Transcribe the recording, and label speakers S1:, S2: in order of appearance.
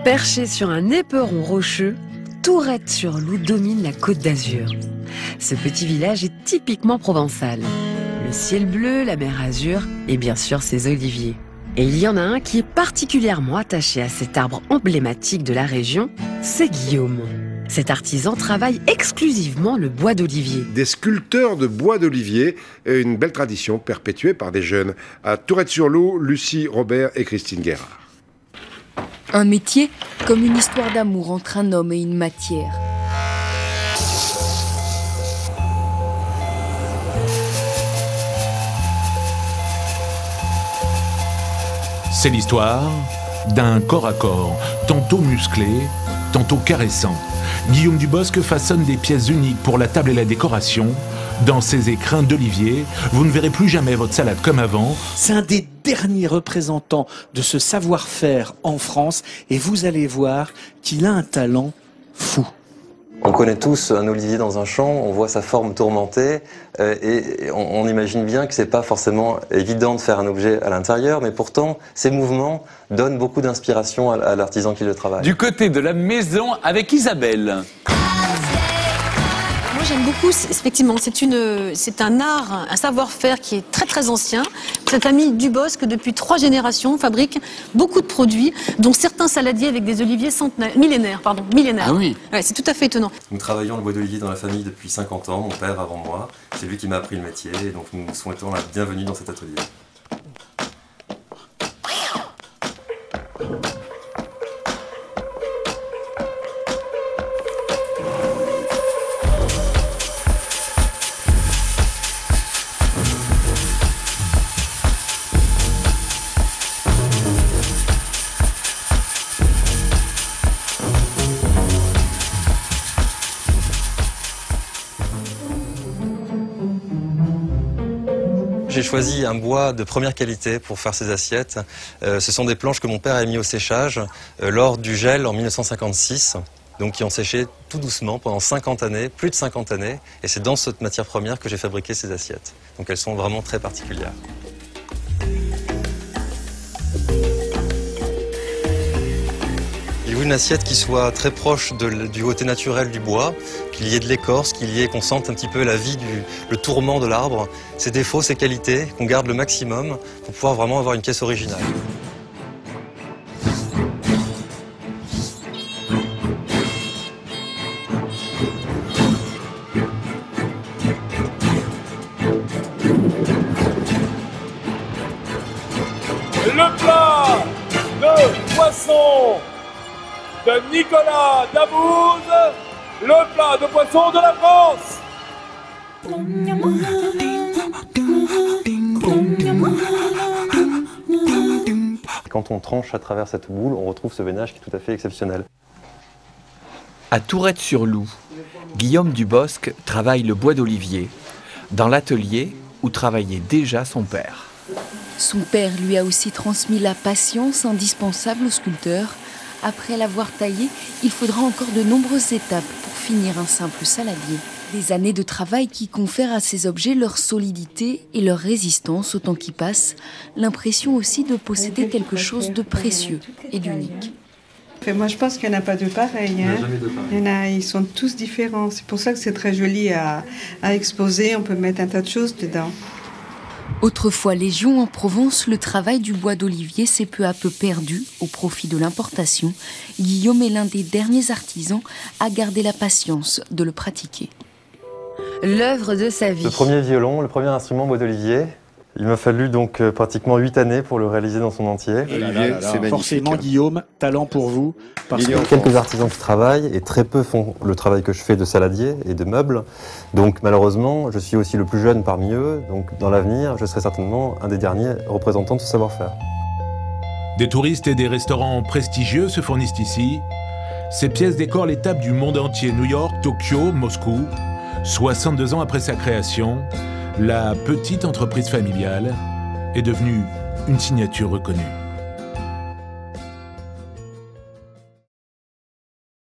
S1: Perché sur un éperon rocheux, Tourette-sur-Loup domine la Côte d'Azur. Ce petit village est typiquement provençal. Le ciel bleu, la mer Azur et bien sûr ses oliviers. Et il y en a un qui est particulièrement attaché à cet arbre emblématique de la région, c'est Guillaume. Cet artisan travaille exclusivement le bois d'olivier.
S2: Des sculpteurs de bois d'olivier, une belle tradition perpétuée par des jeunes. À Tourette-sur-Loup, Lucie Robert et Christine Guérard.
S3: Un métier comme une histoire d'amour entre un homme et une matière.
S4: C'est l'histoire d'un corps à corps, tantôt musclé, tantôt caressant. Guillaume Dubosc façonne des pièces uniques pour la table et la décoration. Dans ces écrins d'olivier, vous ne verrez plus jamais votre salade comme avant.
S5: C'est un des derniers représentants de ce savoir-faire en France et vous allez voir qu'il a un talent fou.
S6: On connaît tous un olivier dans un champ, on voit sa forme tourmentée et on imagine bien que c'est pas forcément évident de faire un objet à l'intérieur, mais pourtant ces mouvements donnent beaucoup d'inspiration à l'artisan qui le travaille.
S7: Du côté de la maison avec Isabelle.
S8: Moi j'aime beaucoup, effectivement, c'est un art, un savoir-faire qui est très très ancien. Cette famille Dubosc, depuis 3 générations, fabrique beaucoup de produits, dont certains saladiers avec des oliviers millénaires.
S7: Ah oui.
S8: Ouais, c'est tout à fait étonnant.
S6: Nous travaillons le bois d'olivier dans la famille depuis 50 ans, mon père avant moi. C'est lui qui m'a appris le métier, et donc nous souhaitons la bienvenue dans cet atelier. J'ai choisi un bois de première qualité pour faire ces assiettes. Ce sont des planches que mon père a mis au séchage lors du gel en 1956, donc qui ont séché tout doucement pendant 50 années, plus de 50 années, et c'est dans cette matière première que j'ai fabriqué ces assiettes. Donc elles sont vraiment très particulières. Il veut une assiette qui soit très proche du côté naturel du bois, qu'il y ait de l'écorce, qu'on sente un petit peu la vie, le tourment de l'arbre, ses défauts, ses qualités, qu'on garde le maximum pour pouvoir vraiment avoir une pièce originale.
S9: Le plat de poisson de Nicolas Dabouze, le plat de poisson de la France.
S6: Quand on tranche à travers cette boule, on retrouve ce veinage qui est tout à fait exceptionnel.
S10: À Tourette-sur-Loup, Guillaume Dubosc travaille le bois d'olivier, dans l'atelier où travaillait déjà son père.
S3: Son père lui a aussi transmis la patience indispensable au sculpteur. Après l'avoir taillé, il faudra encore de nombreuses étapes pour finir un simple saladier. Des années de travail qui confèrent à ces objets leur solidité et leur résistance au temps qui passe, l'impression aussi de posséder quelque chose de précieux et d'unique.
S11: Moi je pense qu'il n'y en a pas de pareil. Ils sont tous différents. C'est pour ça que c'est très joli à exposer. On peut mettre un tas de choses dedans.
S3: Autrefois légion en Provence, le travail du bois d'olivier s'est peu à peu perdu au profit de l'importation. Guillaume est l'un des derniers artisans à garder la patience de le pratiquer.
S1: L'œuvre de sa vie.
S6: Le premier violon, le premier instrument bois d'olivier. Il m'a fallu donc pratiquement 8 années pour le réaliser dans son entier.
S5: Forcément, Guillaume, talent pour vous. Parce
S6: Il y a quelques artisans qui travaillent et très peu font le travail que je fais de saladier et de meubles. Donc malheureusement, je suis aussi le plus jeune parmi eux. Donc dans l'avenir, je serai certainement un des derniers représentants de ce savoir-faire.
S4: Des touristes et des restaurants prestigieux se fournissent ici. Ces pièces décorent l'étape du monde entier, New York, Tokyo, Moscou. 62 ans après sa création, la petite entreprise familiale est devenue une signature reconnue.